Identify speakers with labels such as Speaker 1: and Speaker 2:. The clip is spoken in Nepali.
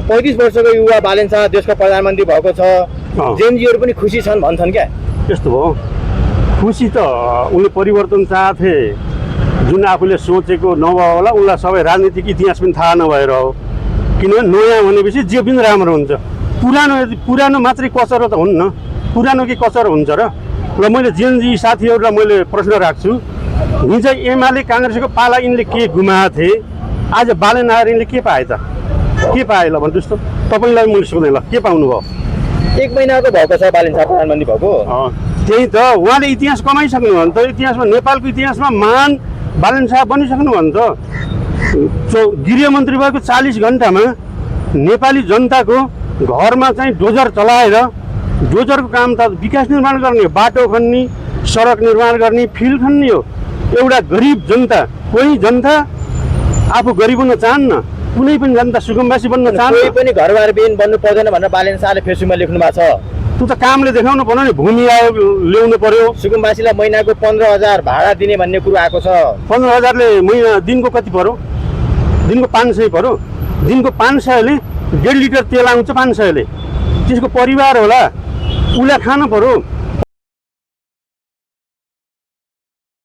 Speaker 1: 35 वर्षको युवा बालेन शाह देशको प्रधानमन्त्री भएको छ, जेनजीहरू पनि खुसी छन् भन्छन् क्या।
Speaker 2: त्यस्तो भयो, खुसी त उनले परिवर्तन चाहथे, जुन आफूले सोचेको नभए होला, उनलाई सबै राजनीतिक इतिहास पनि थाहा नभएर हो। किनभने नयाँ भनेपछि जे पनि राम्रो हुन्छ, पुरानो मात्रै कसर त हुन्न, पुरानो के कसर हुन्छ र। ल मैले जेनजी साथीहरूलाई मैले प्रश्न राख्छु, हिजो एमाले काङ्ग्रेसको पाला यिनले के गुमाएको थिए, आज बालेन आएर यिनले के पाए त, के पाए ल भन्नुहोस् त। तपाईँलाई मैले सोधेँ ल, के पाउनु भयो?
Speaker 1: 1 महिनाको भएको छ बालेन शाह प्रधानमन्त्री भएको।
Speaker 2: त्यही त, उहाँले इतिहास कमाइसक्नु भयो नि त, इतिहासमा नेपालको इतिहासमा महान बालेन शाह बनिसक्नु भयो नि त। गृहमन्त्री भएको 40 घन्टामा नेपाली जनताको घरमा चाहिँ डोजर चलाएर, डोजरको काम त विकास निर्माण गर्ने, बाटो खन्ने, सडक निर्माण गर्ने, फिल्ड खन्ने हो। एउटा गरिब जनता, कोही जनता आफू गरिब हुन चाहन्न, कुनै पनि जनता सुकुम्बासी बन्न चाहन्छ।
Speaker 1: कोही पनि घरबारविहीन बन्नु पर्दैन भनेर बालेन शाहले फेसबुकमा लेख्नु भएको छ।
Speaker 2: त्यो त कामले देखाउनु पर्यो नि, भूमि आयोग ल्याउनु पर्यो,
Speaker 1: सुकुम्बासीलाई महिनाको 15,000 भाडा दिने भन्ने कुरो आएको छ।
Speaker 2: 15,000ले महिना दिनको कति पर्यो? दिनको 500 पर्यो। दिनको 500ले 1.5 लिटर तेल आउँछ, 500ले त्यसको परिवार होला, उसलाई खानु पर्यो।